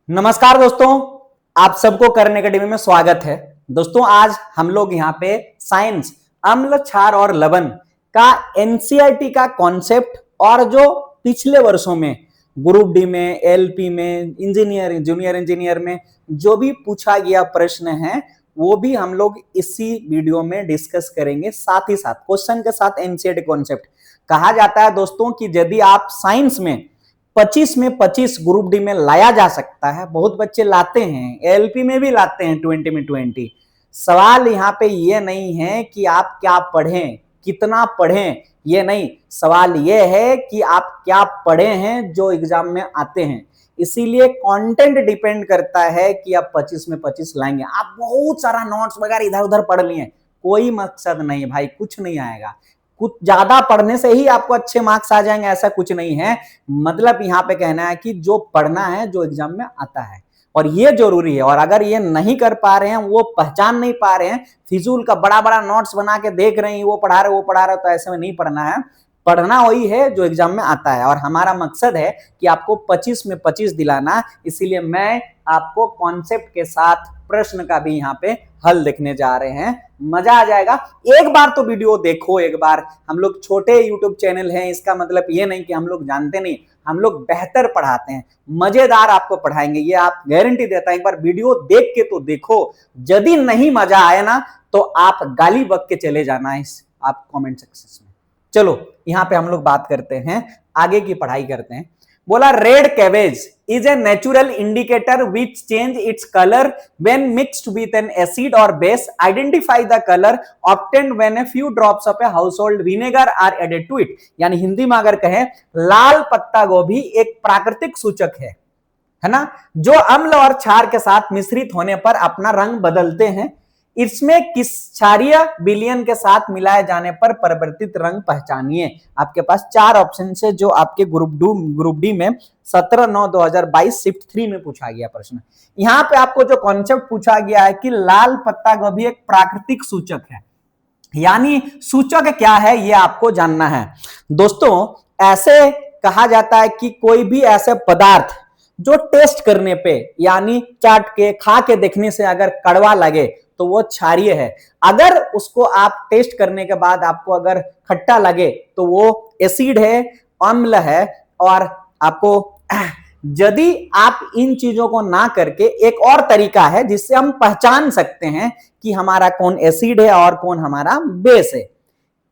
नमस्कार दोस्तों, आप सबको कर्ण एकेडमी में स्वागत है। दोस्तों आज हम लोग यहाँ पे साइंस अम्ल, क्षार और लवण का एनसीईआरटी का कॉन्सेप्ट और जो पिछले वर्षों में ग्रुप डी में, एलपी में, इंजीनियर, जूनियर इंजीनियर में जो भी पूछा गया प्रश्न है वो भी हम लोग इसी वीडियो में डिस्कस करेंगे। साथ ही साथ क्वेश्चन के साथ एनसीईआरटी कॉन्सेप्ट। कहा जाता है दोस्तों कि यदि आप साइंस में 25 में 25 ग्रुप डी में लाया जा सकता है, बहुत बच्चे लाते हैं, एलपी में भी लाते हैं 20 में 20। सवाल यहाँ पे ये नहीं है कि आप क्या पढ़ें, कितना पढ़ें, ये नहीं, सवाल ये है कि आप क्या पढ़े हैं जो एग्जाम में आते हैं। इसीलिए कंटेंट डिपेंड करता है कि आप 25 में 25 लाएंगे। आप बहुत सारा नोट्स वगैरह इधर उधर पढ़ लिए, कोई मकसद नहीं भाई, कुछ नहीं आएगा। कुछ ज्यादा पढ़ने से ही आपको अच्छे मार्क्स आ जाएंगे ऐसा कुछ नहीं है। मतलब यहाँ पे कहना है कि जो पढ़ना है जो एग्जाम में आता है और ये जरूरी है। और अगर ये नहीं कर पा रहे हैं, वो पहचान नहीं पा रहे हैं, फिजूल का बड़ा बड़ा नोट्स बना के देख रहे हैं, वो पढ़ा रहे तो ऐसे में नहीं पढ़ना है। पढ़ना वही है जो एग्जाम में आता है और हमारा मकसद है कि आपको 25 में 25 दिलाना। इसीलिए मैं आपको कॉन्सेप्ट के साथ प्रश्न का भी यहाँ पे हल देखने जा रहे हैं, मजा आ जाएगा। एक बार तो वीडियो देखो, एक बार। हम लोग छोटे यूट्यूब चैनल हैं, इसका मतलब ये नहीं कि हम लोग जानते नहीं, हम लोग बेहतर पढ़ाते हैं, मजेदार आपको पढ़ाएंगे, ये आप गारंटी देता है। एक बार वीडियो देख के तो देखो, यदि नहीं मजा आए ना तो आप गाली बक के चले जाना इस आप कमेंट सेक्शन में। चलो यहाँ पे हम लोग बात करते हैं, आगे की पढ़ाई करते हैं। बोला red cabbage is a natural indicator which change its colour when mixed with an acid और base. Identify the colour obtained when a few drops of a household vinegar are added to it. यानी हिंदी में अगर कहें, लाल पत्ता गोभी एक प्राकृतिक सूचक है ना, जो अम्ल और क्षार के साथ मिश्रित होने पर अपना रंग बदलते हैं। इसमें किस क्षारीय विलयन के साथ मिलाए जाने पर परिवर्तित रंग पहचानिए। आपके पास 4 ऑप्शन है जो आपके ग्रुप डी में 17/9/2022 शिफ्ट 3 में पूछा गया प्रश्न। यहां पे आपको जो कॉन्सेप्ट पूछा गया है कि लाल पत्ता गोभी एक प्राकृतिक सूचक है, यानी सूचक क्या है ये आपको जानना है। दोस्तों ऐसे कहा जाता है कि कोई भी ऐसे पदार्थ जो टेस्ट करने पे, यानी चाट के, खा के देखने से अगर कड़वा लगे तो वो क्षारीय है। अगर उसको आप टेस्ट करने के बाद आपको अगर खट्टा लगे तो वो एसिड है, अम्ल है। और आपको यदि आप इन चीजों को ना करके, एक और तरीका है जिससे हम पहचान सकते हैं कि हमारा कौन एसिड है और कौन हमारा बेस है।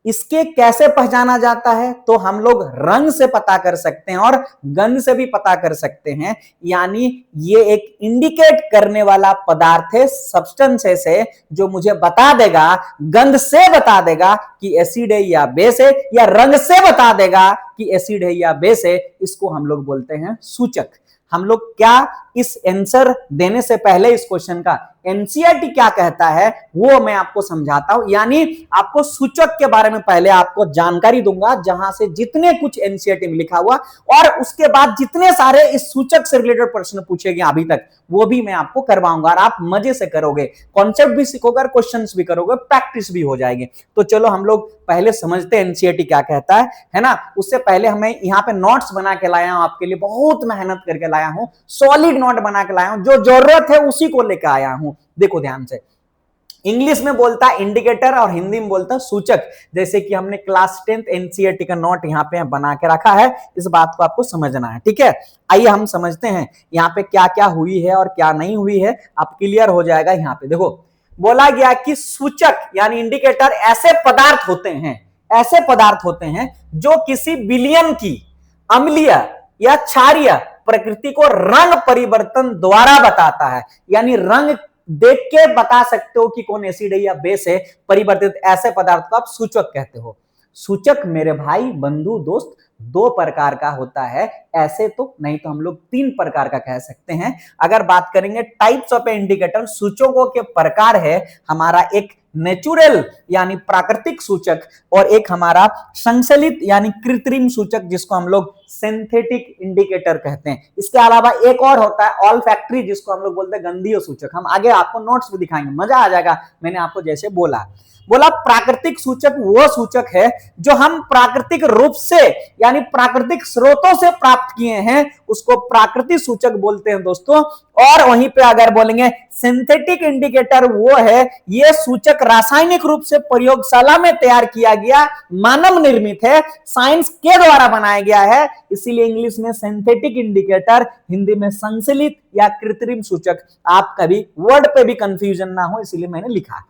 इसके कैसे पहचाना जाता है तो हम लोग रंग से पता कर सकते हैं और गंध से भी पता कर सकते हैं। यानी ये एक इंडिकेट करने वाला पदार्थ है, सब्सटेंसेस है, जो मुझे बता देगा, गंध से बता देगा कि एसिड है या बेस है, या रंग से बता देगा कि एसिड है या बेस है। इसको हम लोग बोलते हैं सूचक। हम लोग क्या इस आंसर देने से पहले इस क्वेश्चन का एनसीईआरटी क्या कहता है वो मैं आपको समझाता हूं। यानी आपको सूचक के बारे में पहले आपको जानकारी दूंगा, जहां से जितने कुछ एनसीईआरटी में लिखा हुआ और उसके बाद जितने सारे इस सूचक से रिलेटेड प्रश्न पूछे गए अभी तक, वो भी मैं आपको करवाऊंगा और आप मजे से करोगे, कॉन्सेप्ट भी सीखोगे, क्वेश्चंस भी करोगे, प्रैक्टिस भी हो जाएगी। तो चलो हम लोग पहले समझते हैं एनसीईआरटी क्या कहता है ना। उससे पहले हमें यहाँ पे नोट्स बना के लाया हूं, आपके लिए बहुत मेहनत करके लाया हूं, सॉलिड नोट बना के लाया हूं, जो जरूरत है उसी को लेकर आया हूं। देखो ध्यान से, इंग्लिश में बोलता है इंडिकेटर और हिंदी में बोलता है सूचक। जैसे कि हमने क्लास 10th एनसीईआरटी का नोट यहाँ पे बना के रखा है, इस बात को आपको समझना है, ठीक है। आइए हम समझते हैं यहाँ पे क्या क्या हुई है और क्या नहीं हुई है, आप क्लियर हो जाएगा। यहाँ पे देखो बोला गया कि सूचक यानी इंडिकेटर ऐसे पदार्थ होते हैं जो किसी विलयन की अम्लीय या क्षारीय प्रकृति को रंग परिवर्तन द्वारा बताता है। यानी रंग देख के बता सकते हो कि कौन एसिड है या बेस है, परिवर्तित ऐसे पदार्थ को आप सूचक कहते हो। सूचक मेरे भाई, बंधु, दोस्त 2 प्रकार का होता है, ऐसे तो नहीं तो हम लोग 3 प्रकार का कह सकते हैं। अगर बात करेंगे टाइप्स ऑफ इंडिकेटर, सूचकों के प्रकार है हमारा, एक नेचुरल यानी प्राकृतिक सूचक, और एक हमारा संश्लेषित यानी कृत्रिम सूचक जिसको हम लोग सिंथेटिक इंडिकेटर कहते हैं। इसके अलावा एक और होता है ऑल्फैक्टरी जिसको हम लोग बोलते हैं गंधीय सूचक। हम आगे आपको नोट्स में दिखाएंगे, मजा आ जाएगा। मैंने आपको जैसे बोला प्राकृतिक सूचक वो सूचक है जो हम प्राकृतिक रूप से यानी प्राकृतिक स्रोतों से प्राप्त किए हैं, उसको प्राकृतिक सूचक बोलते हैं दोस्तों। और वहीं पे अगर बोलेंगे सिंथेटिक इंडिकेटर, वो है ये सूचक रासायनिक रूप से प्रयोगशाला में तैयार किया गया, मानव निर्मित है, साइंस के द्वारा बनाया गया है, इसीलिए इंग्लिश में सिंथेटिक इंडिकेटर, हिंदी में संश्लेषित या कृत्रिम सूचक। आप कभी वर्ड पे भी कंफ्यूजन ना हो इसलिए मैंने लिखा।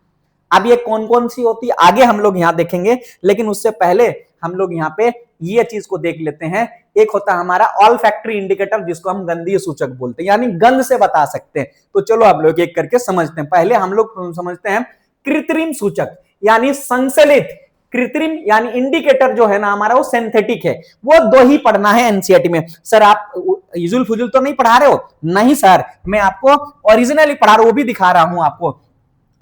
अब ये कौन कौन सी होती है आगे हम लोग यहां देखेंगे, लेकिन उससे पहले हम लोग यहां पे ये चीज को देख लेते हैं। एक होता है हमारा ऑल्फैक्टरी इंडिकेटर जिसको हम गंधीय सूचक बोलते हैं, यानी गंध से बता सकते हैं। तो चलो हम लोग एक करके समझते हैं। पहले हम लोग समझते हैं कृत्रिम सूचक यानी संश्लेषित। कृत्रिम यानी इंडिकेटर जो है ना हमारा वो सिंथेटिक है। वो दो ही पढ़ना है एनसीईआरटी में। सर आप युजुल फुजुल तो नहीं पढ़ा रहे हो? नहीं सर, मैं आपको ओरिजिनली पढ़ा रहा हूं, वो भी दिखा रहा हूं आपको।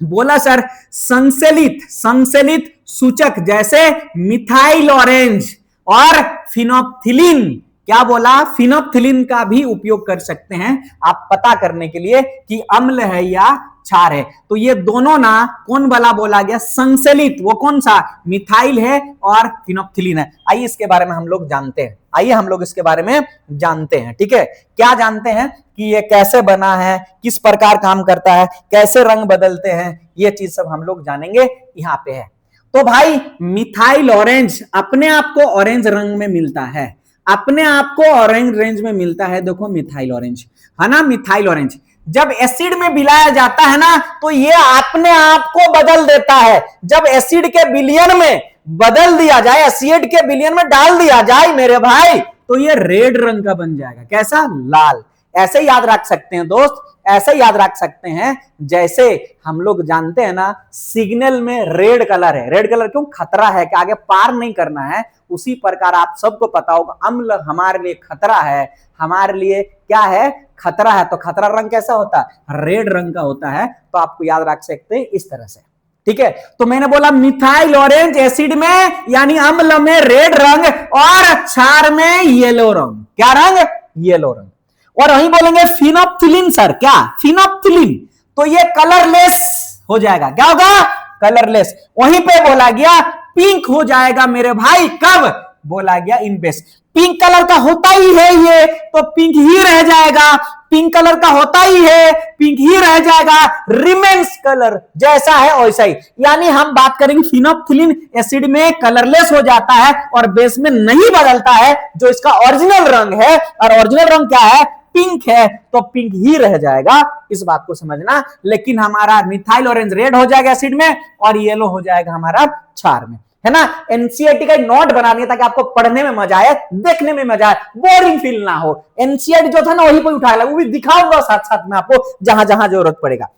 बोला सर संश्लेषित सूचक जैसे मिथाइल ऑरेंज और फिनोप्थिलीन। क्या बोला? फिनोप्थिलीन का भी उपयोग कर सकते हैं आप पता करने के लिए कि अम्ल है या क्षार है। तो ये दोनों ना कौन वाला बोला गया? संश्लेषित। वो कौन सा? मिथाइल है और फिनोप्थिलीन है। आइए इसके बारे में हम लोग जानते हैं। आइए हम लोग इसके बारे में जानते हैं। ठीक है, क्या जानते हैं कि ये कैसे बना है, किस प्रकार काम करता है, कैसे रंग बदलते हैं, ये चीज सब हम लोग जानेंगे यहाँ पे है। तो भाई मिथाइल ऑरेंज अपने आप को ऑरेंज रंग में मिलता है, अपने आप को ऑरेंज रेंज में मिलता है। देखो मिथाइल ऑरेंज है ना, मिथाइल ऑरेंज जब एसिड में मिलाया जाता है ना तो ये अपने आप को बदल देता है। जब एसिड के विलयन में बदल दिया जाए, एसिड के विलयन में डाल दिया जाए मेरे भाई, तो ये रेड रंग का बन जाएगा। कैसा? लाल। ऐसे याद रख सकते हैं दोस्त, ऐसे याद रख सकते हैं जैसे हम लोग जानते हैं ना सिग्नल में रेड कलर है। रेड कलर क्यों? खतरा है कि आगे पार नहीं करना है। उसी प्रकार आप सबको पता होगा अम्ल हमारे लिए खतरा है, हमारे लिए क्या है? खतरा है। तो खतरा रंग कैसा होता है? रेड रंग का होता है। तो आपको याद रख सकते हैं इस तरह से। ठीक है, तो मैंने बोला मिथाइल ऑरेंज एसिड में यानी अम्ल में रेड रंग और क्षार में येलो रंग। क्या रंग? येलो रंग। और वहीं बोलेंगे फिनोप्थिलीन। सर क्या? फिनोप्थिलीन तो ये कलरलेस हो जाएगा। क्या होगा? कलरलेस। वहीं पे बोला गया पिंक हो जाएगा मेरे भाई। कब? बोला गया इन बेस। पिंक कलर का होता ही है ये, तो पिंक ही रह जाएगा। पिंक कलर का होता ही है, पिंक ही रह जाएगा। रिमेन्स कलर जैसा है वैसा ही। यानी हम बात करेंगे फिनोप्थिलीन एसिड में कलरलेस हो जाता है और बेस में नहीं बदलता है, जो इसका ओरिजिनल रंग है। और ओरिजिनल रंग क्या है? पिंक है, तो पिंक ही रह जाएगा। इस बात को समझना। लेकिन हमारा मिथाइल ऑरेंज रेड हो जाएगा एसिड में और येलो हो जाएगा हमारा क्षार में, है ना। एनसीईआरटी का नोट बनानी है ताकि आपको पढ़ने में मजा आए, देखने में मजा आए, बोरिंग फील ना हो। एनसीईआरटी जो था ना वही पर उठा ला, वो भी दिखाऊंगा साथ साथ में आपको जहां जहां जरूरत पड़ेगा।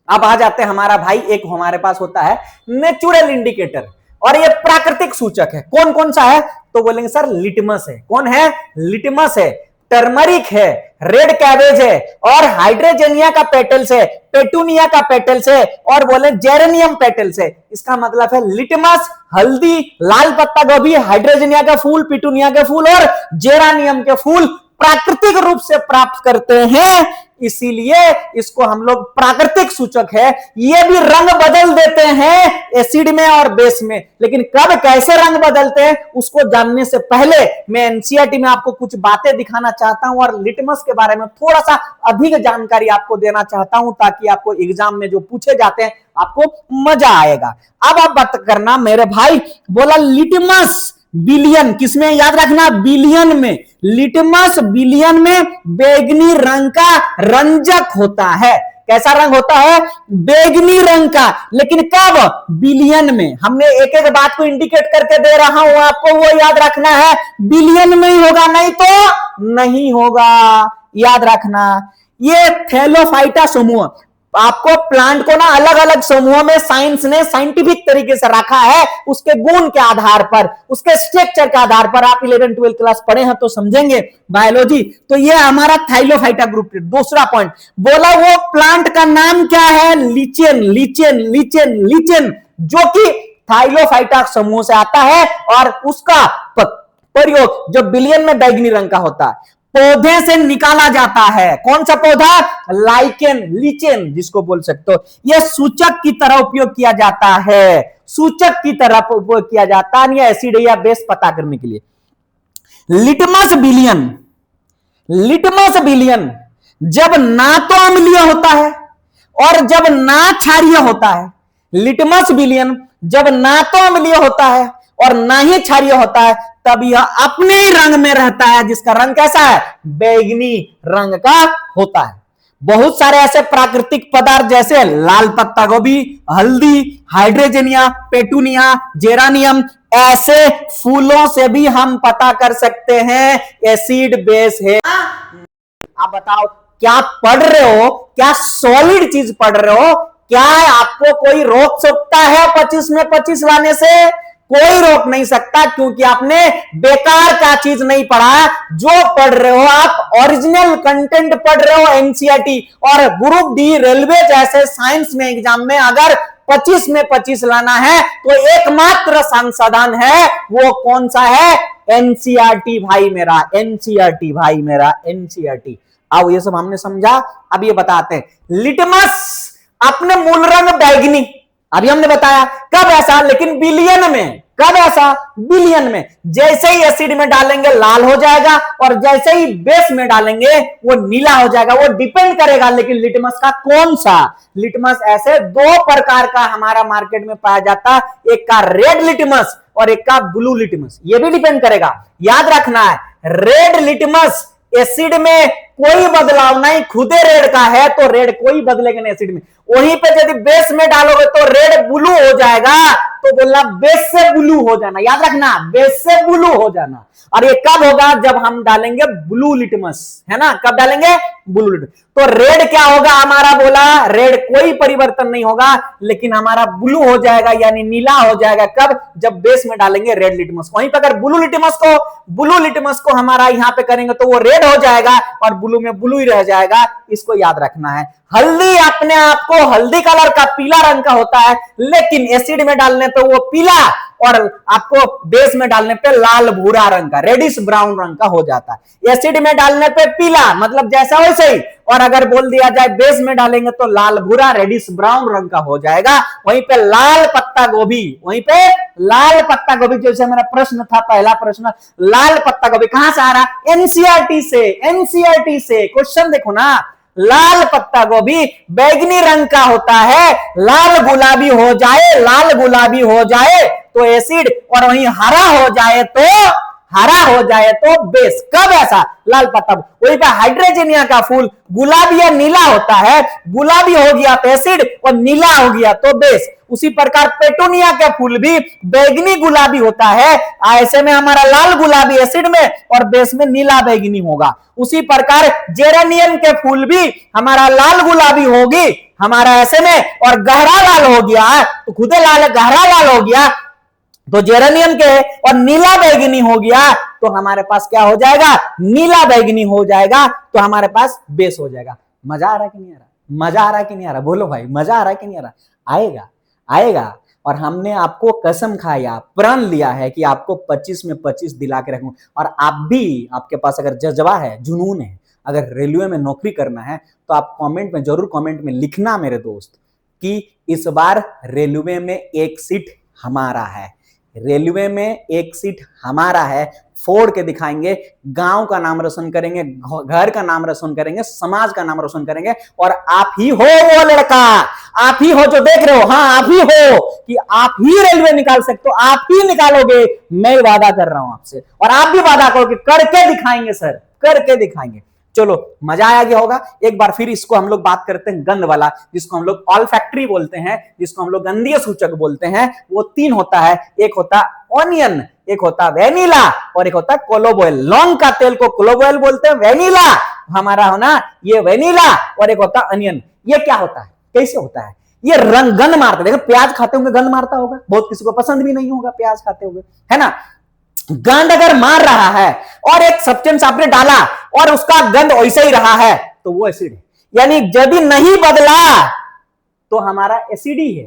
अब आ जाते हैं हमारा भाई, एक हमारे पास होता है नेचुरल इंडिकेटर और ये प्राकृतिक सूचक है। कौन कौन सा है? तो बोलेंगे सर लिटमस है। कौन है? लिटमस है, टर्मरिक है, रेड कैबेज है और हाइड्रोजेनिया का पेटल्स है, पेटूनिया का पेटल्स है और बोले जेरेनियम पेटल्स है। इसका मतलब है लिटमस, हल्दी, लाल पत्ता गोभी, हाइड्रोजेनिया का फूल, पिटूनिया के फूल और जेरानियम के फूल प्राकृतिक रूप से प्राप्त करते हैं, इसीलिए इसको हम लोग प्राकृतिक सूचक है। ये भी रंग बदल देते हैं एसिड में और बेस में, लेकिन कब कैसे रंग बदलते हैं उसको जानने से पहले मैं एनसीईआरटी में आपको कुछ बातें दिखाना चाहता हूं और लिटमस के बारे में थोड़ा सा अधिक जानकारी आपको देना चाहता हूं ताकि आपको एग्जाम में जो पूछे जाते हैं आपको मजा आएगा। अब आप बात करना मेरे भाई, बोला लिटमस बिलियन, किसमें? याद रखना बिलियन में। लिटमस बिलियन में बैगनी रंग का रंजक होता है। कैसा रंग होता है? बैगनी रंग का। लेकिन कब? बिलियन में। हमने एक एक बात को इंडिकेट करके दे रहा हूं आपको, वो याद रखना है। बिलियन में ही होगा, नहीं तो नहीं होगा, याद रखना। ये थैलोफाइटा समूह, आपको प्लांट को ना अलग अलग समूहों में साइंस ने साइंटिफिक तरीके से रखा है, उसके गुण के आधार पर, उसके स्ट्रक्चर के आधार पर। आप 11 12 क्लास पढ़े हैं तो समझेंगे बायोलॉजी। तो ये हमारा थाइलोफाइटा ग्रुप। दूसरा पॉइंट बोला, वो प्लांट का नाम क्या है? लीचेन, लीचेन, लीचेन, लीचेन, जो कि थाइलोफाइटा समूह से आता है और उसका प्रयोग जो बिलियन में बैगनी रंग का होता है, पौधे से निकाला जाता है। कौन सा पौधा? लाइकेन, लीचेन जिसको बोल सकते हो। यह सूचक की तरह उपयोग किया जाता है, सूचक की तरह उपयोग किया जाता है, या एसिड या बेस पता करने के लिए। लिटमस बिलियन, लिटमस बिलियन जब ना तो अम्लीय होता है और जब ना क्षारीय होता है। लिटमस बिलियन जब ना तो अम्लीय होता है और ना ही क्षारीय होता है, तब यह अपने ही रंग में रहता है, जिसका रंग कैसा है? बैगनी रंग का होता है। बहुत सारे ऐसे प्राकृतिक पदार्थ जैसे लाल पत्ता गोभी, हल्दी, हाइड्रोजेनिया, पेटूनिया, जेरानियम, ऐसे फूलों से भी हम पता कर सकते हैं एसिड बेस है। आप बताओ, क्या पढ़ रहे हो? क्या सॉलिड चीज पढ़ रहे हो? क्या आपको कोई रोक सकता है 25 में 25 लाने से? कोई रोक नहीं सकता, क्योंकि आपने बेकार का चीज नहीं पढ़ा। जो पढ़ रहे हो आप ओरिजिनल कंटेंट पढ़ रहे हो एनसीईआरटी। और ग्रुप डी, रेलवे जैसे साइंस में एग्जाम में अगर 25 में 25 लाना है तो एकमात्र संसाधन है, वो कौन सा है? एनसीईआरटी भाई मेरा, एनसीईआरटी भाई मेरा, एनसीईआरटी। आओ ये सब हमने समझा, अब ये बताते हैं। लिटमस अपने मूल रंग बैगनी, अभी हमने बताया। कब ऐसा? लेकिन बिलियन में। कब ऐसा? बिलियन में। जैसे ही एसिड में डालेंगे लाल हो जाएगा और जैसे ही बेस में डालेंगे वो नीला हो जाएगा। वो डिपेंड करेगा लेकिन लिटमस का कौन सा। लिटमस ऐसे दो प्रकार का हमारा मार्केट में पाया जाता है, एक का रेड लिटमस और एक का ब्लू लिटमस। ये भी डिपेंड करेगा, याद रखना है। रेड लिटमस एसिड में कोई बदलाव नहीं, खुदे रेड का है तो रेड कोई बदलेगा नहीं एसिड में। वहीं पे यदि बेस में डालोगे तो रेड ब्लू हो जाएगा, तो बोलना बेस से ब्लू हो जाना, याद रखना, बेस से ब्लू हो जाना। और ये कब होगा? जब हम डालेंगे ब्लू लिटमस, है ना? कब डालेंगे? Blue litmus. तो रेड क्या होगा हमारा? बोला रेड कोई परिवर्तन नहीं होगा, लेकिन हमारा ब्लू हो जाएगा, यानी नीला हो जाएगा। कब? जब बेस में डालेंगे रेड लिटमस। वहीं पर अगर ब्लू लिटमस को हमारा यहां पे करेंगे तो वो रेड हो जाएगा और ब्लू में ब्लू ही रह जाएगा। इसको याद रखना है। हल्दी अपने आप को हल्दी कलर का पीला रंग का होता है, लेकिन एसिड में डालने पे वो पीला और आपको बेस में डालने पे लाल भूरा रंग का, रेडिश ब्राउन रंग का हो जाता है। एसिड में डालने पे पीला, मतलब जैसा वैसे ही, और अगर बोल दिया जाए बेस में डालेंगे तो लाल भूरा रेडिश ब्राउन रंग का हो जाएगा। वहीं पे लाल पत्ता गोभी, वहीं पे लाल पत्ता गोभी, जैसे मेरा प्रश्न था, पहला प्रश्न, लाल पत्ता गोभी कहां से आ रहा? एनसीईआरटी से। एनसीईआरटी से क्वेश्चन देखो ना, लाल पत्ता गोभी बैगनी रंग का होता है। लाल गुलाबी हो जाए, लाल गुलाबी हो जाए तो एसिड, और वहीं हरा हो जाए तो बेस। कब ऐसा? लाल पत्ता। वहीं पर हाइड्रोजेनिया का फूल गुलाबी या नीला होता है, गुलाबी हो गया तो एसिड और नीला हो गया तो बेस। उसी प्रकार पेटूनिया के फूल भी बैगनी गुलाबी होता है, ऐसे में हमारा लाल गुलाबी एसिड में और बेस में नीला बैगनी होगा। उसी प्रकार जेरेनियम के फूल भी हमारा लाल गुलाबी होगी हमारा ऐसे में, और गहरा लाल हो गया तो खुदे लाल गहरा लाल हो गया तो जेरेनियम के, और नीला बैगनी हो गया तो हमारे पास क्या हो जाएगा? नीला बैगनी हो जाएगा, तो हमारे पास बेस हो जाएगा। मजा आ रहा कि नहीं आ रहा? मजा आ रहा कि नहीं आ रहा? बोलो भाई, मजा आ रहा कि नहीं आ रहा? आएगा, आएगा। और हमने आपको कसम खाया, प्रण लिया है कि आपको 25 में 25 दिला के रखूं। और आप भी, आपके पास अगर जज्बा है, जुनून है, अगर रेलवे में नौकरी करना है तो आप कमेंट में जरूर, कमेंट में लिखना मेरे दोस्त कि इस बार रेलवे में एक सीट हमारा है, रेलवे में एक सीट हमारा है। फोड़ के दिखाएंगे, गांव का नाम रोशन करेंगे, घर का नाम रोशन करेंगे, समाज का नाम रोशन करेंगे। और आप ही हो वो लड़का, आप ही हो जो देख रहे हो, हाँ आप ही हो कि आप ही रेलवे निकाल सकते हो, आप ही निकालोगे। मैं वादा कर रहा हूं आपसे, और आप भी वादा करोगे, करके दिखाएंगे सर, करके दिखाएंगे। चलो, मजा आया गया होगा। एक बार फिर इसको हम लोग बात करते हैं गंध वाला, जिसको हम लोग ऑल्फैक्टरी बोलते हैं, जिसको हम लोग गंधीय सूचक बोलते हैं। वो तीन होता है, एक होता ऑनियन, एक होता वेनिला और एक होता क्लोव ऑयल। लौंग का तेल को क्लोव ऑयल बोलते हैं, वेनिला हमारा होना ये वेनिला, और एक होता अनियन। ये क्या होता है? कैसे होता है? ये रंग गंध मारता है। देखो प्याज खाते होंगे गंध मारता होगा, बहुत किसी को पसंद भी नहीं होगा प्याज खाते हुए, है ना। गंध अगर मार रहा है और एक सब्सटेंस आपने डाला और उसका गंध वैसे ही रहा है तो वो एसिड है। यानी यदि नहीं बदला तो हमारा एसिड ही है,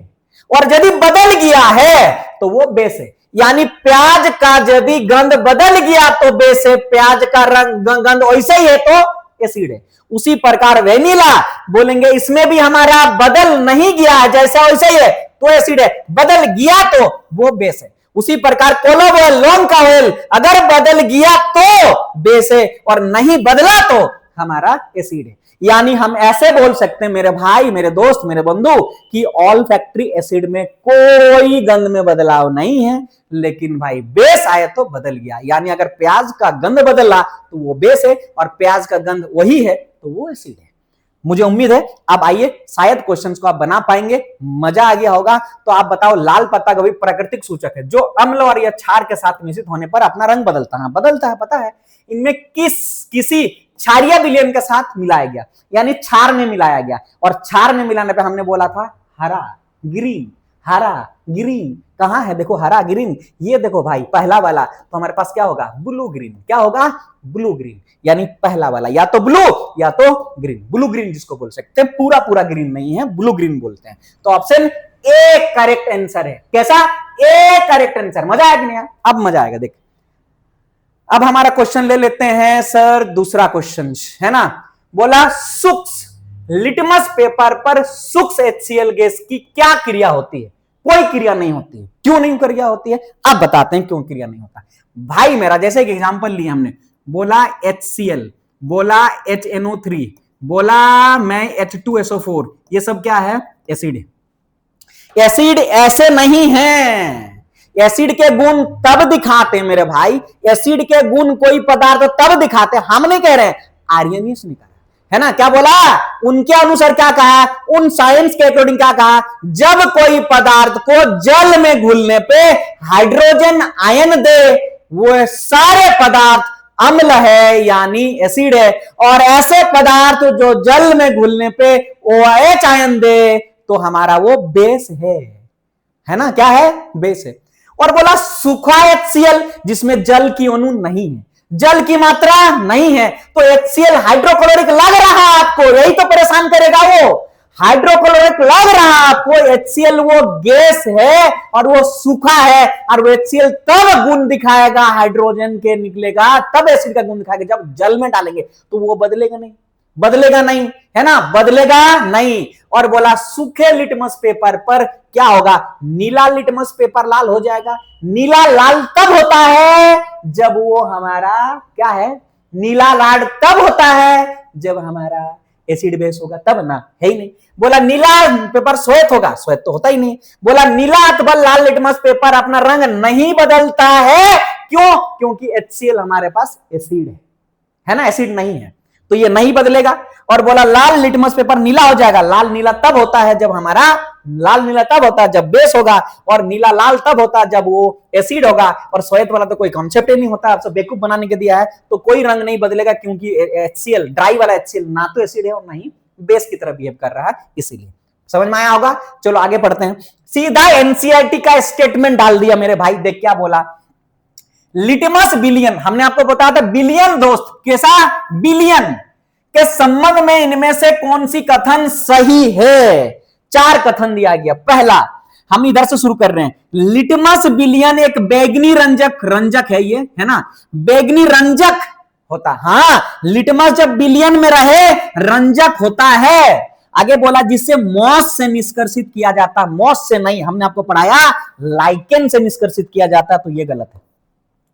और यदि बदल गया है तो वो बेस है। यानी प्याज का यदि गंध बदल गया तो बेस है, प्याज का रंग गंध वैसे ही है तो एसिड है। उसी प्रकार वेनिला बोलेंगे इसमें भी हमारा बदल नहीं गया है, जैसा वैसे ही है तो एसिड है, बदल गया तो वो बेस है। उसी प्रकार कोलोब ऑयल, लौंग का ऑयल अगर बदल गया तो बेस है और नहीं बदला तो हमारा एसिड है। यानी हम ऐसे बोल सकते हैं मेरे भाई, मेरे दोस्त, मेरे बंधु कि ऑल फैक्ट्री एसिड में कोई गंध में बदलाव नहीं है, लेकिन भाई बेस आए तो बदल गया। यानी अगर प्याज का गंध बदला तो वो बेस है और प्याज का गंध वही है तो वो एसिड है। मुझे उम्मीद है अब आइए शायद क्वेश्चंस को आप बना पाएंगे, मजा आ गया होगा। तो आप बताओ, लाल पत्ता गोभी प्राकृतिक सूचक है जो अम्ल और या क्षार के साथ मिश्रित होने पर अपना रंग बदलता है। बदलता है, पता है। इनमें किसी क्षारीय विलयन के साथ मिलाया गया, यानी क्षार में मिलाया गया, और क्षार में मिलाने पे हमने बोला था हरा ग्रीन, हरा ग्रीन। कहां है? देखो हरा ग्रीन, ये देखो भाई पहला वाला, तो हमारे पास क्या होगा? Blue green. क्या होगा? Blue green. यानी पहला वाला या तो ब्लू या तो ग्रीन, ब्लू ग्रीन जिसको बोल सकते हैं, पूरा पूरा ग्रीन नहीं है, ब्लू ग्रीन बोलते हैं। तो ऑप्शन ए करेक्ट आंसर है। कैसा? A correct answer. मजा आया कि नहीं? अब मजा आएगा। देख अब हमारा क्वेश्चन ले लेते हैं सर, दूसरा क्वेश्चन है ना। बोला सूक्ष्म लिटमस पेपर पर सूक्ष्म HCl गैस की क्या क्रिया होती है? कोई क्रिया नहीं होती है। क्यों नहीं क्रिया होती है? अब बताते हैं क्यों क्रिया नहीं होता। भाई मेरा जैसे एक एग्जांपल लिया हमने, बोला HCl, बोला HNO3, बोला मैं H2SO4, ये सब क्या है? एसिड है। एसिड ऐसे नहीं है। एसिड के गुण तब दिखाते हैं मेरे भाई, एसिड के गुण कोई पदार्थ तब दिखाते, हम नहीं कह रहे हैं, आर्यनियस ने कहा है ना। क्या बोला? उनके अनुसार क्या कहा, उन साइंस के अकॉर्डिंग क्या कहा, जब कोई पदार्थ को जल में घुलने पे हाइड्रोजन आयन दे वो सारे पदार्थ अम्ल है यानी एसिड है, और ऐसे पदार्थ जो जल में घुलने पे OH आयन दे तो हमारा वो बेस है ना। क्या है? बेस है। और बोला सूखा HCl जिसमें जल की अणु नहीं है, जल की मात्रा नहीं है, तो HCl हाइड्रोक्लोरिक लग रहा है आपको, यही तो परेशान करेगा। वो हाइड्रोक्लोरिक लग रहा है आपको, HCl वो गैस है और वो सूखा है, और वो HCl तब गुण दिखाएगा, हाइड्रोजन के निकलेगा तब एसिड का गुण दिखाएगा। जब जल में डालेंगे तो वो बदलेगा नहीं, बदलेगा नहीं, है ना, बदलेगा नहीं। और बोला सूखे लिटमस पेपर पर क्या होगा? नीला लिटमस पेपर लाल हो जाएगा। नीला लाल तब होता है जब वो हमारा क्या है? नीला लाल तब होता है जब हमारा एसिड बेस होगा, तब ना, है ही नहीं। बोला नीला पेपर श्वेत होगा, श्वेत तो होता ही नहीं। बोला नीला अथवा लाल लिटमस पेपर अपना रंग नहीं बदलता है, क्यों? क्योंकि HCl हमारे पास एसिड है ना, एसिड नहीं है तो ये नहीं बदलेगा। और बोला लाल लिटमस पेपर नीला हो जाएगा। लाल नीला तब होता है जब हमारा, लाल नीला तब होता है जब बेस होगा, और नीला लाल तब होता है जब वो एसिड होगा। और श्वेत वाला तो कोई कॉन्सेप्ट ही नहीं होता, आपसे बेवकूफ बनाने के दिया है। तो कोई रंग नहीं बदलेगा क्योंकि HCl, ड्राई वाला HCl ना तो एसिड है और ना ही बेस की तरह बिहेव कर रहा है, इसीलिए। समझ में आया होगा? चलो आगे पढ़ते हैं। सीधा NCERT का स्टेटमेंट डाल दिया मेरे भाई। देख क्या बोला, लिटमस बिलियन, हमने आपको बताया था बिलियन दोस्त, कैसा? बिलियन के संबंध में इनमें से कौन सी कथन सही है? 4 कथन दिया गया। पहला, हम इधर से शुरू कर रहे हैं। लिटमस बिलियन एक बैगनी रंजक है, ये है ना, बैगनी रंजक होता। हाँ, लिटमस जब बिलियन में रहे रंजक होता है। आगे बोला जिससे मॉस से निष्कर्षित किया जाता, मॉस से नहीं, हमने आपको पढ़ाया लाइकेन से निष्कर्षित किया जाता, तो ये गलत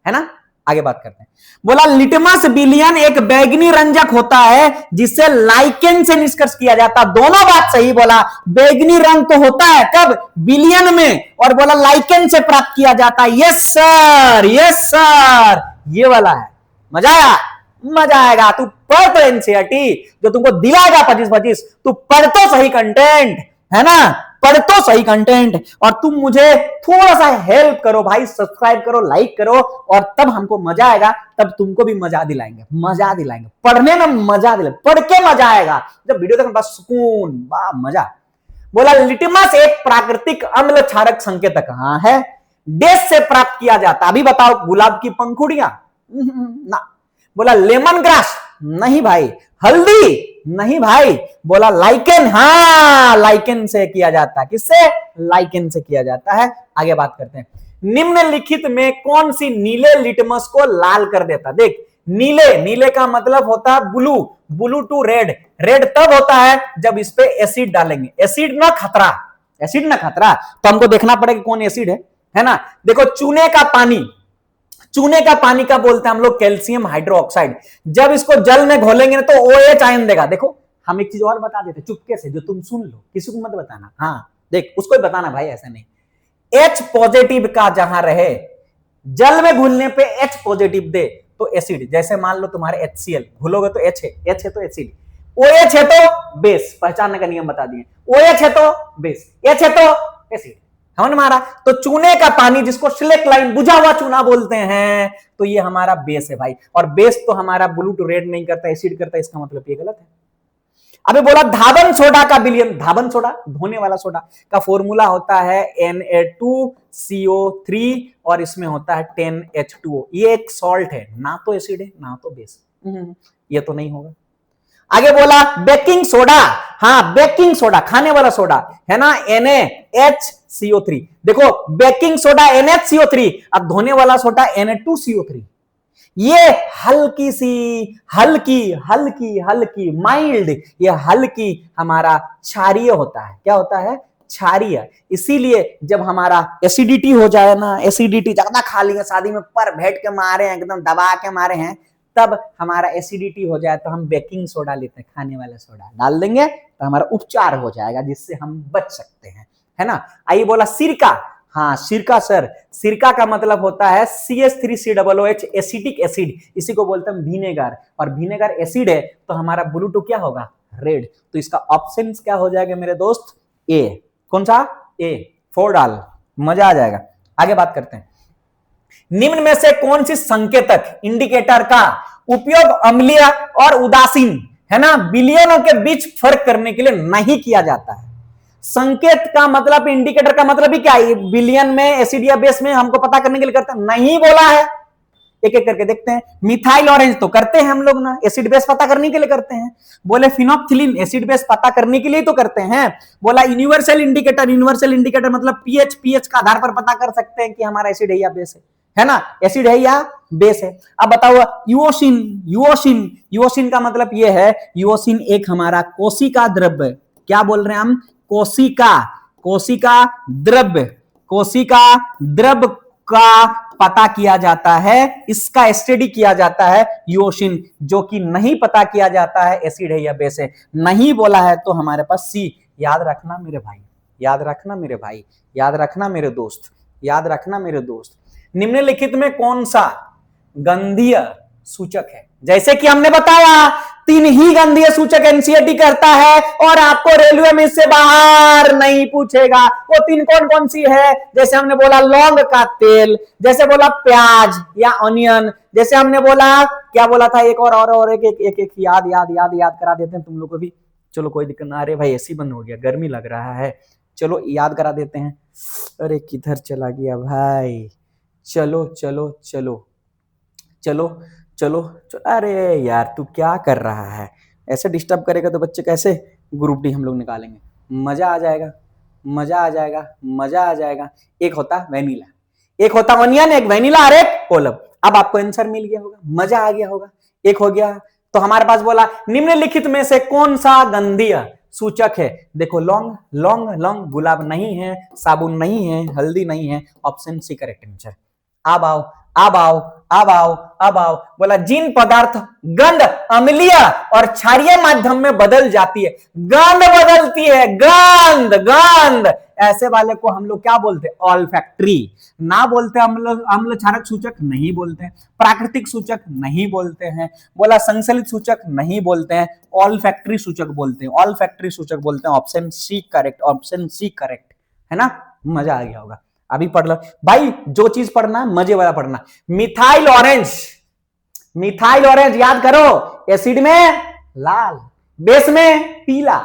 है ना। आगे बात करते हैं। बोला लिटमस बिलियन एक बैगनी रंजक होता है जिससे लाइकेन से निष्कर्ष किया जाता। दोनों बात सही बोला। बैगनी रंग तो होता है कब? बिलियन में, और बोला लाइकेन से प्राप्त किया जाता। यस सर, यस सर, ये वाला है। मजा आया? मजा आएगा। तू पढ़ तो NCERT जो तुमको दिलाएगा 25-25, तू पढ़ तो सही कंटेंट, है ना, पढ़ तो सही कंटेंट। और तुम मुझे थोड़ा सा हेल्प करो भाई, सब्सक्राइब करो, लाइक करो, और तब हमको मजा आएगा, तब तुमको भी मजा दिलाएंगे, मजा दिलाएंगे। पढ़ने में मजा दिलाएंगे, पढ़ के मजा आएगा। जब वीडियो देखो बस सुकून, वाह मजा। बोला लिटमस एक प्राकृतिक अम्ल क्षारक संकेतक कहां है? देश से प्राप्त किया जाता। अभी बताओ, गुलाब की पंखुड़ियां ना। बोला लेमन ग्रास, नहीं भाई। हल्दी, नहीं भाई। बोला लाइकेन, हाँ लाइकेन से किया जाता है। किससे? लाइकेन से किया जाता है। आगे बात करते हैं। निम्नलिखित में कौन सी नीले लिटमस को लाल कर देता? देख, नीले, नीले का मतलब होता है blue, blue to red. Red तब होता है जब इस पे एसिड डालेंगे। एसिड ना खतरा, एसिड ना खतरा, तो हमको देखना पड़ेगा कौन एसिड है ना। देखो चूने का पानी, चूने का पानी का बोलते हैं हम लोग कैल्शियम हाइड्रोक्साइड। जब इसको जल में घोलेंगे ना तो OH आयन देगा। देखो हम एक चीज और बता देते चुपके से, जो तुम सुन लो, किसी को मत बताना। हाँ देख, उसको ही बताना भाई, ऐसा नहीं। H पॉजिटिव का जहां रहे, जल में घुलने पे H पॉजिटिव दे तो एसिड। जैसे मान लो तुम्हारे HCl, घुलोगे तो H है, H है तो एसिड, OH है तो बेस। पहचानने का नियम बता दिए। OH है तो बेस, H है तो एसिड। समझ में आ रहा? तो चूने का पानी, जिसको स्लेक लाइन, बुझा हुआ चूना बोलते हैं, तो ये हमारा बेस है भाई। और बेस तो हमारा ब्लू टू रेड नहीं करता, एसिड करता है। इसका मतलब ये गलत है। अबे बोला धावन सोडा का विलयन, धावन सोडा धोने वाला सोडा का फॉर्मूला होता है Na2CO3 और इसमें होता है 10H2O। ये एक सॉल्ट है, ना तो एसिड है ना तो बेस। ये तो नहीं होगा। आगे बोला बेकिंग सोडा, हाँ बेकिंग सोडा, खाने वाला सोडा है ना, NaHCO3। देखो बेकिंग सोडा NaHCO3, अब धोने वाला सोडा Na2CO3। ये हल्की सी, हल्की हल्की हल्की माइल्ड, ये हल्की हमारा क्षारीय होता है। क्या होता है? क्षारीय। इसीलिए जब हमारा एसिडिटी हो जाए ना, एसिडिटी ज्यादा खा लिया, शादी में पर भेंट के मारे हैं, एकदम दबा के मारे हैं, तब हमारा एसिडिटी हो जाए तो हम बेकिंग सोडा लेते हैं, खाने वाला सोडा डाल देंगे तो हमारा उपचार हो जाएगा, जिससे हम बच सकते हैं, है ना। आइए बोला सिरका, हाँ सिरका सर, सिरका का मतलब होता है CH3COOH एसिटिक एसिड, इसी को बोलते हैं विनेगर। और विनेगर एसिड है तो हमारा ब्लू टू क्या होगा? रेड। तो इसका ऑप्शन क्या हो जाएगा मेरे दोस्त? ए। कौन सा? ए। 4 डाल, मजा आ जाएगा। आगे बात करते हैं। निम्न में से कौन सी संकेतक इंडिकेटर का उपयोग अम्लीय और उदासीन, है ना, विलयनों के बीच फर्क करने के लिए नहीं किया जाता है? संकेत का मतलब, इंडिकेटर का मतलब ही क्या है? विलयन में, एसिड या बेस में हमको पता करने के लिए करते हैं, नहीं बोला है। एक एक करके देखते हैं। मिथाइल ऑरेंज तो करते हैं हम लोग ना, एसिड बेस पता करने के लिए करते हैं। बोले फिनोप्थिलीन, एसिड बेस पता करने के लिए तो करते हैं। बोला यूनिवर्सल इंडिकेटर, यूनिवर्सल इंडिकेटर मतलब पीएच, पीएच का आधार पर पता कर सकते हैं कि हमारा एसिड है या बेस है ना, एसिड है या बेस है। अब बताओ यूओसिन, यूओसिन, यूओसिन का मतलब ये है, यूओसिन एक हमारा कोशिका द्रव्य, क्या बोल रहे हैं हम? कोशिका, कोशिका द्रव्य, कोशिका द्रव्य का पता किया जाता है, इसका स्टडी किया जाता है यूओसिन। जो कि नहीं पता किया जाता है एसिड है या बेस है। नहीं बोला है तो हमारे पास सी। याद रखना मेरे भाई, याद रखना मेरे भाई, याद रखना मेरे दोस्त, याद रखना मेरे दोस्त। निम्नलिखित में कौन सा गंधीय सूचक है? जैसे कि हमने बताया 3 ही गंधीय सूचक एनसीईआरटी करता है और आपको रेलवे में इससे बाहर नहीं पूछेगा। वो 3 कौन कौन सी है? जैसे हमने बोला लौंग का तेल, जैसे बोला प्याज या ऑनियन, जैसे हमने बोला, क्या बोला था एक और एक याद करा देते हैं तुम लोग को भी। चलो कोई दिक्कत ना। अरे भाई एसी बंद हो गया, गर्मी लग रहा है, चलो याद करा देते हैं। अरे किधर चला गया भाई? चलो चलो चलो चलो चलो, अरे यार तू क्या कर रहा है? ऐसे डिस्टर्ब करेगा तो बच्चे कैसे ग्रुप डी हम लोग निकालेंगे? मजा आ जाएगा, मजा आ जाएगा, मजा आ जाएगा। एक होता वेनिला, एक होता ऑनियन, एक वेनिला और एक कोलम। अब आपको आंसर मिल गया होगा, मजा आ गया होगा। एक हो गया। तो हमारे पास बोला निम्नलिखित में से कौन सा गंधीय सूचक है? देखो लौंग, लौंग, लौंग, गुलाब नहीं है, साबुन नहीं है, हल्दी नहीं है। Option C correct answer. अब आओ, अब आओ, अब आओ, अब आओ। बोला जिन पदार्थ गंध अम्लीय और क्षारीय माध्यम में बदल जाती है, गंध बदलती है, गंध, गंध, ऐसे वाले को हम लोग क्या बोलते हैं? ऑल्फैक्टरी। ना बोलते अम्ल क्षारक सूचक नहीं बोलते हैं, प्राकृतिक सूचक नहीं बोलते हैं, बोला संश्लेषित सूचक नहीं बोलते हैं, ऑल्फैक्टरी सूचक बोलते हैं, ऑल्फैक्टरी सूचक बोलते हैं। Option C correct, option C correct, है ना। मजा आ गया होगा। अभी पढ़ लो भाई, जो चीज पढ़ना मजे वाला पढ़ना। मिथाइल ऑरेंज, मिथाइल ऑरेंज याद करो, एसिड में लाल, बेस में पीला,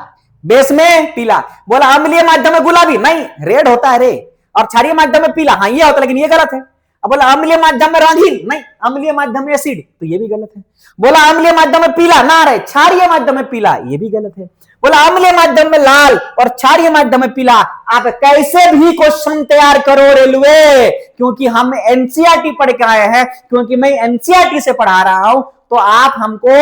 बेस में पीला। बोला अम्लीय माध्यम में गुलाबी, नहीं रेड होता है रे, और क्षारीय माध्यम में पीला, हाँ ये होता है, लेकिन ये गलत है। अब बोला अम्लीय माध्यम में रंगीन, नहीं अम्लीय माध्यम में एसिड, तो ये भी गलत है। बोला अम्लीय माध्यम में पीला ना रहे, क्षारीय माध्यम में पीला, ये भी गलत है। बोला अम्लीय माध्यम में लाल और क्षारीय माध्यम में पीला। आप कैसे भी क्वेश्चन तैयार करो रेलवे, क्योंकि हम एनसीईआरटी पढ़ के आए हैं, क्योंकि मैं एनसीईआरटी से पढ़ा रहा हूं, तो आप हमको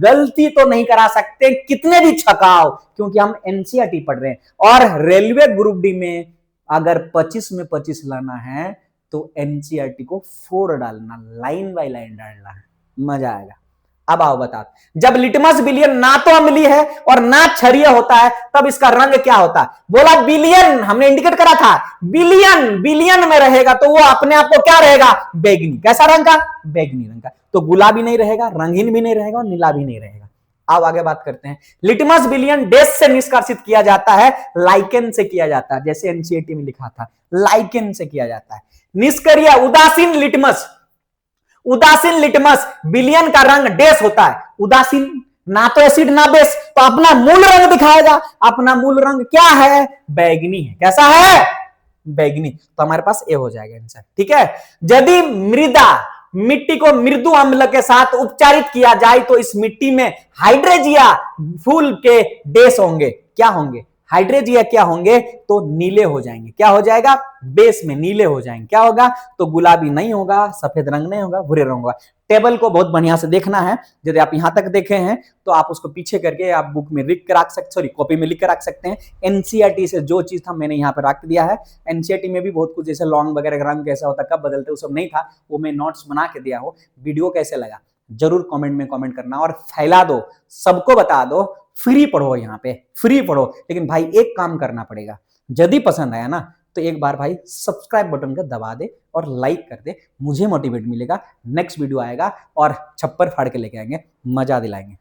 गलती तो नहीं करा सकते कितने भी छकाओ, क्योंकि हम एनसीईआरटी पढ़ रहे हैं। और रेलवे ग्रुप डी में अगर 25 में 25 लाना है तो एनसीईआरटी को 4 डालना, लाइन बाय लाइन डालना है, मजा आएगा। अब आओ बता, जब लिटमस बिलियन ना तो अम्लीय है और ना क्षारीय होता है, तब इसका रंग क्या होता है? बोला बिलियन, हमने इंडिकेट करा था, बिलियन बिलियन में रहेगा तो वो अपने आप को क्या रहेगा? बैगनी। कैसा रंग का? बैगनी रंग का। तो गुलाबी नहीं रहेगा, रंगीन भी नहीं रहेगा और नीला भी नहीं रहेगा। अब आगे बात करते हैं। लिटमस बिलियन डैश से निष्कासित किया जाता है, लाइकेन से किया जाता है, जैसे एनसीईआरटी में लिखा था, लाइकेन से किया जाता है। निष्क्रिय उदासीन लिटमस, उदासीन लिटमस बिलियन का रंग डैश होता है, उदासीन, ना तो एसिड ना बेस, तो अपना मूल रंग दिखाएगा। अपना मूल रंग क्या है? बैगनी है। कैसा है? बैगनी। तो हमारे पास ए हो जाएगा आंसर, ठीक है। यदि मृदा, मिट्टी को मृदु अम्ल के साथ उपचारित किया जाए तो इस मिट्टी में हाइड्रेजिया फूल के डैश होंगे, क्या होंगे? हाइड्रेजिया क्या होंगे? तो नीले हो जाएंगे। क्या हो जाएगा? बेस में नीले हो जाएंगे। क्या होगा? तो गुलाबी नहीं होगा, सफेद रंग नहीं होगा, भूरे रंग होगा। टेबल को बहुत बढ़िया से देखना है। यदि आप यहां तक देखे हैं तो आप उसको पीछे करके आप बुक में लिख कर रख सकते, सॉरी कॉपी में लिख कर रख सकते हैं। एनसीईआरटी से जो चीज था मैंने यहाँ पर रख दिया है। एनसीईआरटी में भी बहुत कुछ, जैसे लॉन्ग वगैरह रंग कैसा होता है, कब बदलते, वो सब नहीं था, वो मैं नोट्स बना के दिया हूँ। वीडियो कैसे लगा जरूर कमेंट में कमेंट करना और फैला दो, सबको बता दो। फ्री पढ़ो, यहाँ पे फ्री पढ़ो, लेकिन भाई एक काम करना पड़ेगा। यदि पसंद आया ना तो एक बार भाई सब्सक्राइब बटन का दबा दे और लाइक कर दे, मुझे मोटिवेट मिलेगा। नेक्स्ट वीडियो आएगा और छप्पर फाड़ के लेके आएंगे, मजा दिलाएंगे।